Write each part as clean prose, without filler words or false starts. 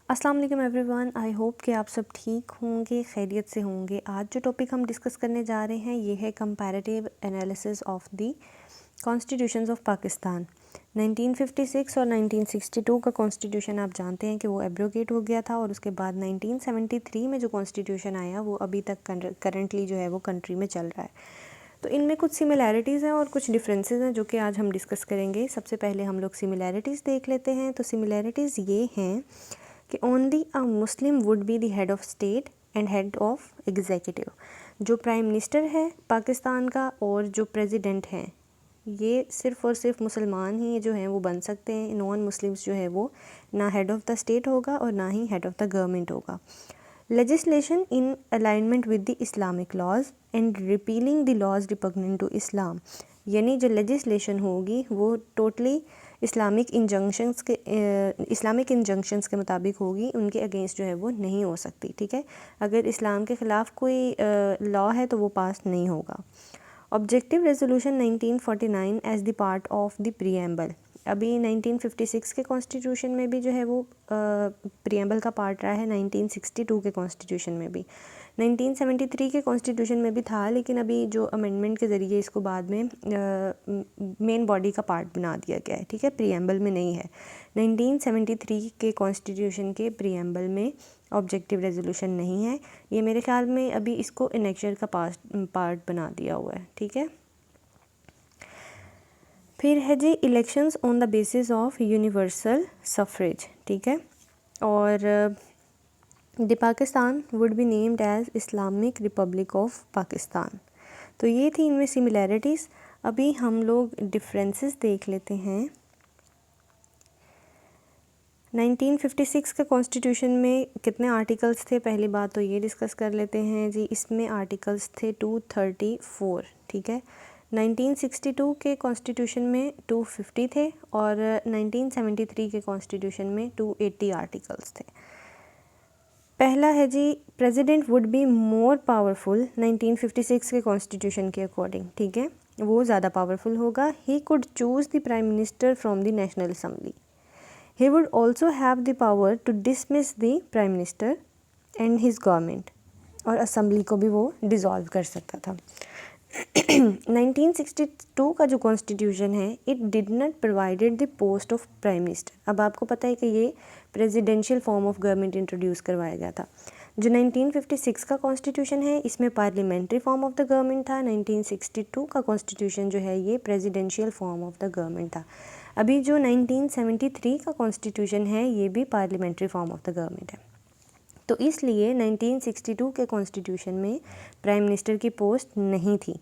अस्सलाम वालेकुम everyone. I hope कि आप सब ठीक होंगे, खैरियत से होंगे। आज जो टॉपिक हम डिस्कस करने जा रहे हैं ये है comparative analysis of the constitutions of Pakistan. 1956 और 1962 का कॉन्स्टिट्यूशन आप जानते हैं कि वो एब्रोगेट हो गया था और उसके बाद 1973 में जो कॉन्स्टिट्यूशन आया वो अभी तक करंटली जो है वो कंट्री में चल रहा है। तो इनमें कुछ सिमिलैरिटीज़ हैं और कुछ डिफरेंसेस हैं जो कि आज हम डिस्कस करेंगे। सबसे पहले हम लोग सिमिलैरिटीज़ देख लेते हैं। तो सिमिलैरिटीज़ ये हैं कि only a Muslim would be the head of state and head of executive. जो प्राइम मिनिस्टर है पाकिस्तान का और जो प्रेसिडेंट हैं ये सिर्फ़ और सिर्फ मुसलमान ही जो हैं वो बन सकते हैं। नॉन मुस्लिम्स जो है वो ना हेड ऑफ़ द स्टेट होगा और ना ही हेड ऑफ़ द गवर्नमेंट होगा। Legislation in alignment with the Islamic laws and repealing the laws repugnant to Islam, यानी जो लेजिस्लेशन होगी वो टोटली इस्लामिक इंजंक्शंस के मुताबिक होगी, उनके अगेंस्ट जो है वो नहीं हो सकती। ठीक है, अगर इस्लाम के ख़िलाफ़ कोई लॉ है तो वो पास नहीं होगा। Objective resolution 1949 as the part of the preamble. अभी 1956 के कॉन्स्टिट्यूशन में भी जो है वो प्रीएम्बल का पार्ट रहा है, 1962 के कॉन्स्टिट्यूशन में भी, 1973 के कॉन्स्टिट्यूशन में भी था, लेकिन अभी जो अमेंडमेंट के ज़रिए इसको बाद में मेन बॉडी का पार्ट बना दिया गया है। ठीक है, प्रीएम्बल में नहीं है। 1973 के कॉन्स्टिट्यूशन के प्रीएम्बल में ऑब्जेक्टिव रेजोल्यूशन नहीं है। ये मेरे ख्याल में अभी इसको इनेक्चर का पार्ट बना दिया हुआ है। ठीक है, फिर है जी elections on the basis of universal suffrage. ठीक है, और the Pakistan would be named as Islamic Republic of Pakistan. तो ये थी इनमें सिमिलैरिटीज़। अभी हम लोग डिफरेंसेस देख लेते हैं। 1956 के कॉन्स्टिट्यूशन में कितने आर्टिकल्स थे, पहली बात तो ये डिस्कस कर लेते हैं जी। इसमें आर्टिकल्स थे 234। ठीक है, 1962 के कॉन्स्टिट्यूशन में 250 थे और 1973 के कॉन्स्टिट्यूशन में 280 आर्टिकल्स थे। पहला है जी president would be more powerful 1956 के कॉन्स्टिट्यूशन के अकॉर्डिंग। ठीक है, वो ज़्यादा पावरफुल होगा। He could choose the prime minister from the national assembly. He would also have the power to dismiss the prime minister and his government, और assembly को भी वो डिज़ोल्व कर सकता था। 1962 का जो कॉन्स्टिट्यूशन है it did not provided the post of prime minister. अब आपको पता है कि ये presidential form of government introduce करवाया गया था। जो 1956 का कॉन्स्टिट्यूशन है इसमें parliamentary form of the government था। 1962 का कॉन्स्टिट्यूशन जो है ये presidential form of the government था। अभी जो 1973 का कॉन्स्टिट्यूशन है ये भी parliamentary form of the government है। तो इसलिए 1962 के कॉन्स्टिट्यूशन में प्राइम मिनिस्टर की पोस्ट नहीं थी।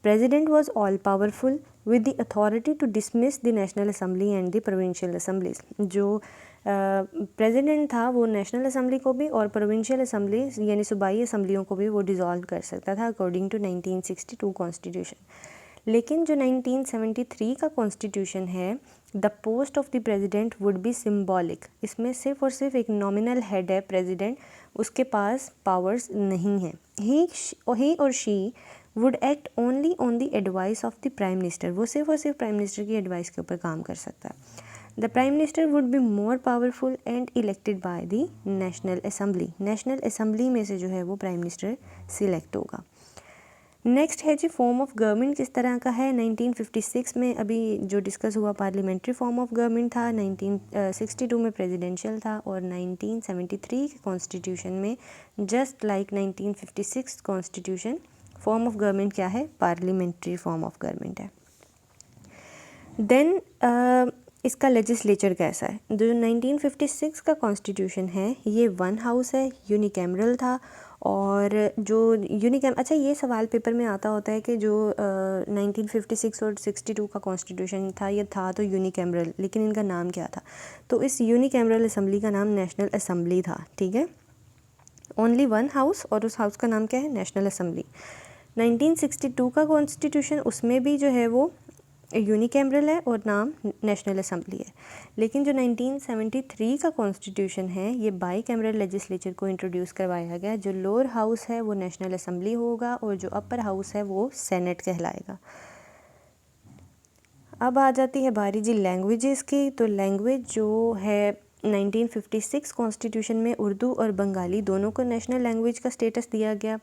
President was all powerful with the authority to dismiss the national assembly and the provincial assemblies. जो प्रेसिडेंट था वो नेशनल असम्बली को भी और प्रोविंशियल असम्बलीज यानी सूबाई असम्बलियों को भी वो डिज़ोल्व कर सकता था अकॉर्डिंग टू 1962 कॉन्स्टिट्यूशन। लेकिन जो 1973 का कॉन्स्टिट्यूशन है the post of the president would B symbolic. इसमें सिर्फ और सिर्फ एक नॉमिनल हेड है प्रेसिडेंट, उसके पास पावर्स नहीं हैं। ही और she would act only on the advice of the prime minister. वो सिर्फ और सिर्फ प्राइम मिनिस्टर की एडवाइस के ऊपर काम कर सकता है। The prime minister would be more powerful and elected by the national assembly. National assembly में से जो है वो प्राइम मिनिस्टर सिलेक्ट होगा। नेक्स्ट है जी फॉर्म ऑफ गवर्नमेंट किस तरह का है। 1956 में अभी जो डिस्कस हुआ पार्लियामेंट्री फॉर्म ऑफ गवर्नमेंट था, 1962 में प्रेसिडेंशियल था और 1973 के कॉन्स्टिट्यूशन में just like 1956 constitution form of government क्या है, पार्लियामेंट्री फॉर्म ऑफ गवर्नमेंट है। देन इसका लेजिस्लेचर कैसा है। जो 1956 का कॉन्स्टिट्यूशन है ये वन हाउस है, यूनिकैमरल था। और जो अच्छा ये सवाल पेपर में आता होता है कि जो 1956 और 62 का कॉन्स्टिट्यूशन था ये था तो यूनिकैमरल, लेकिन इनका नाम क्या था। तो इस यूनिकैमरल असम्बली का नाम नेशनल असम्बली था। ठीक है, ओनली वन हाउस और उस हाउस का नाम क्या है, नेशनल असम्बली। 1962 का कॉन्स्टिट्यूशन उसमें भी जो है वो यूनिकैमरल है और नाम नेशनल असम्बली है। लेकिन जो 1973 का कॉन्स्टिट्यूशन है ये बाई कैमरल लेजिस्लेचर को इंट्रोड्यूस करवाया गया। जो लोअर हाउस है वो नेशनल असम्बली होगा और जो अपर हाउस है वो सेनेट कहलाएगा। अब आ जाती है बारी जी लैंग्वेजेस की। तो लैंग्वेज जो है 1956 कॉन्स्टिट्यूशन में उर्दू और बंगाली दोनों को नेशनल लैंग्वेज का स्टेटस दिया गया।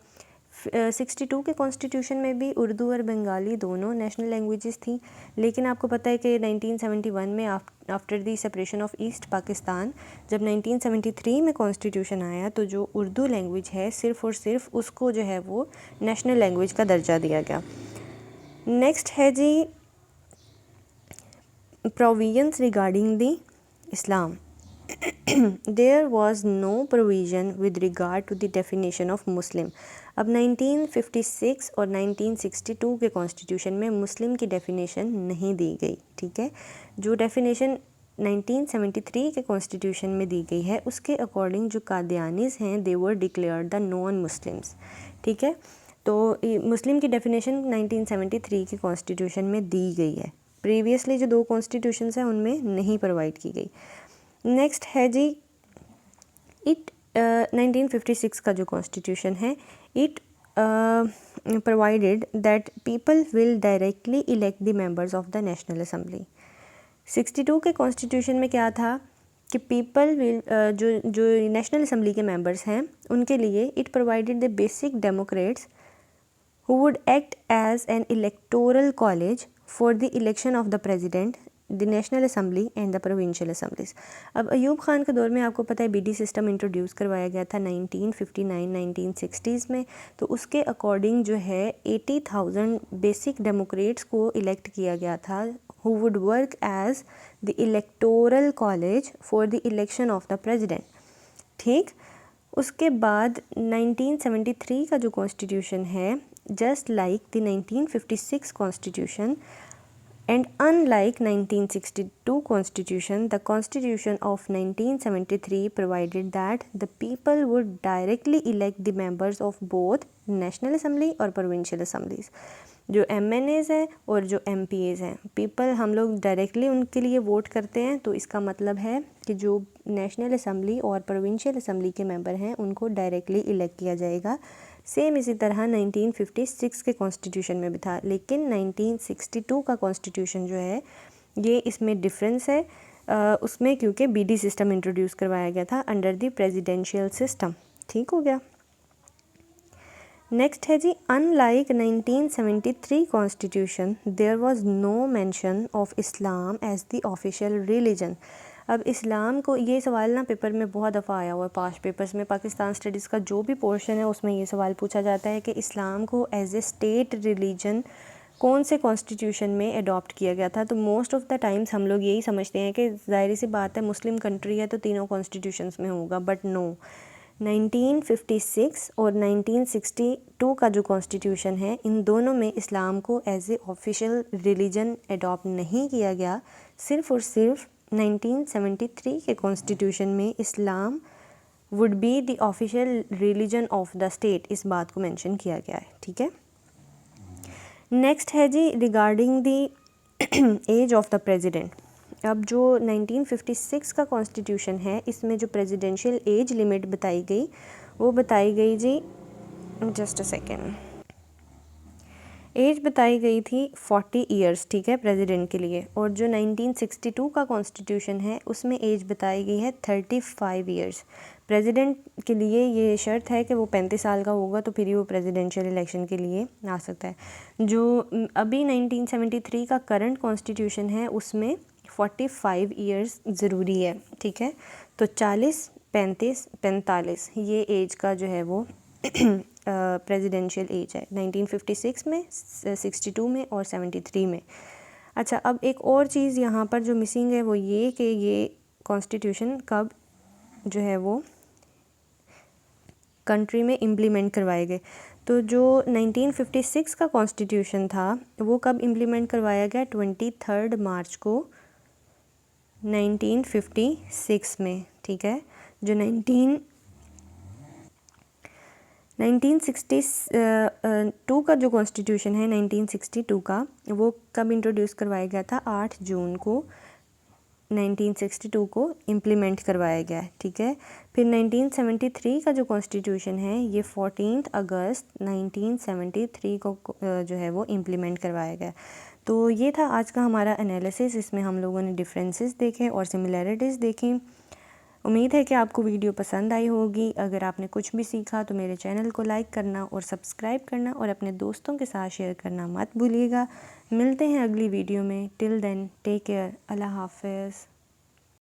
62 के कॉन्स्टिट्यूशन में भी उर्दू और बंगाली दोनों नेशनल लैंग्वेजेस थी, लेकिन आपको पता है कि 1971 में after the separation of east Pakistan जब 1973 में कॉन्स्टिट्यूशन आया तो जो उर्दू लैंग्वेज है सिर्फ़ और सिर्फ उसको जो है वो नेशनल लैंग्वेज का दर्जा दिया गया। नेक्स्ट है जी provisions regarding the Islam. There was no provision with regard to the definition of Muslim। अब 1956 और 1962 के कॉन्स्टिट्यूशन में मुस्लिम की डेफिनेशन नहीं दी गई, ठीक है। जो डेफिनेशन 1973 के कॉन्स्टिट्यूशन में दी गई है उसके अकॉर्डिंग जो कादियानीज़ हैं दे वर डिक्लेयर्ड द नॉन मुस्लिम्स, ठीक है। तो मुस्लिम की डेफिनेशन 1973 के कॉन्स्टिट्यूशन में दी गई है, प्रीवियसली जो 2 कॉन्स्टिट्यूशंस हैं उनमें नहीं प्रोवाइड की गई। नेक्स्ट है जी 1956 का जो कॉन्स्टिट्यूशन है it provided that people will directly elect the members of the national assembly. 62 के कॉन्स्टिट्यूशन में क्या था कि पीपल विल जो नेशनल असेंबली के मेंबर्स हैं उनके लिए it provided the basic Democrats who would act as an electoral college for the election of the president, the national assembly and the provincial assemblies। अब अयूब ख़ान के दौर में आपको पता है बीडी सिस्टम इंट्रोड्यूस करवाया गया था 1959-1960s में, तो उसके अकॉर्डिंग जो है 80,000 बेसिक डेमोक्रेट्स को इलेक्ट किया गया था who would work as the electoral college for the election of the president, ठीक। उसके बाद 1973 का जो कॉन्स्टिट्यूशन है just like the 1956 constitution and unlike 1962 constitution, the constitution of 1973 provided that the people would directly elect the members of both national assembly और provincial assemblies। जो MNAs हैं और जो MPAs हैं, पीपल हम लोग डायरेक्टली उनके लिए वोट करते हैं, तो इसका मतलब है कि जो नेशनल असम्बली और प्रोविंशियल असम्बली के मेंबर हैं उनको डायरेक्टली इलेक्ट किया जाएगा। सेम इसी तरह 1956 के कॉन्स्टिट्यूशन में भी था, लेकिन 1962 का कॉन्स्टिट्यूशन जो है ये इसमें डिफरेंस है उसमें, क्योंकि बीडी सिस्टम इंट्रोड्यूस करवाया गया था अंडर द प्रेसिडेंशियल सिस्टम, ठीक हो गया। नेक्स्ट है जी unlike 1973 constitution there was no mention of Islam as the official religion. अब इस्लाम को, ये सवाल ना पेपर में बहुत दफ़ा आया हुआ है, पास्ट पेपर्स में पाकिस्तान स्टडीज़ का जो भी पोर्शन है उसमें ये सवाल पूछा जाता है कि इस्लाम को एज ए स्टेट रिलीजन कौन से कॉन्स्टिट्यूशन में अडॉप्ट किया गया था। तो मोस्ट ऑफ़ द टाइम्स हम लोग यही समझते हैं कि ज़ाहिर सी बात है मुस्लिम कंट्री है तो तीनों कॉन्स्टिट्यूशंस में होगा, बट नो, 1956 और 1962 का जो कॉन्स्टिट्यूशन है इन दोनों में इस्लाम को as a official religion adopt नहीं किया गया। सिर्फ़ और सिर्फ 1973 के कॉन्स्टिट्यूशन में Islam would be the official religion of the state, इस बात को मेंशन किया गया है, ठीक है। नेक्स्ट है जी regarding the age of the president. अब जो 1956 का कॉन्स्टिट्यूशन है इसमें जो प्रेसिडेंशियल एज लिमिट बताई गई वो बताई गई जी, जस्ट अ सेकेंड, एज बताई गई थी 40 ईयर्स, ठीक है, प्रेसिडेंट के लिए। और जो 1962 का कॉन्स्टिट्यूशन है उसमें एज बताई गई है 35 ईयर्स। प्रेसिडेंट के लिए ये शर्त है कि वो 35 साल का होगा तो फिर ही वो प्रेसिडेंशियल इलेक्शन के लिए आ सकता है। जो अभी 1973 का करंट कॉन्स्टिट्यूशन है उसमें 45 ईयर्स ज़रूरी है, ठीक है। तो 40, 35, 45 ये एज का जो है वो प्रेसिडेंशियल एज है 1956 में, 62 में और 73 में। अच्छा, अब एक और चीज़ यहाँ पर जो मिसिंग है वो ये कि ये कॉन्स्टिट्यूशन कब जो है वो कंट्री में इम्प्लीमेंट करवाए गए। तो जो 1956 का कॉन्स्टिट्यूशन था वो कब इम्प्लीमेंट करवाया गया, 23 मार्च को 1956 में, ठीक है। जो 1962 का जो कॉन्स्टिट्यूशन है 1962 का वो कब इंट्रोड्यूस करवाया गया था, 8 जून को 1962 को इम्प्लीमेंट करवाया गया है, ठीक है। फिर 1973 का जो कॉन्स्टिट्यूशन है ये 14 अगस्त 1973 को जो है वो इम्प्लीमेंट करवाया गया। तो ये था आज का हमारा एनालिसिस। इसमें हम लोगों ने डिफरेंसेस देखे और सिमिलैरिटीज़ देखी। उम्मीद है कि आपको वीडियो पसंद आई होगी। अगर आपने कुछ भी सीखा तो मेरे चैनल को लाइक करना और सब्सक्राइब करना और अपने दोस्तों के साथ शेयर करना मत भूलिएगा। मिलते हैं अगली वीडियो में। Till then take care. अल्लाह हाफ़िज़।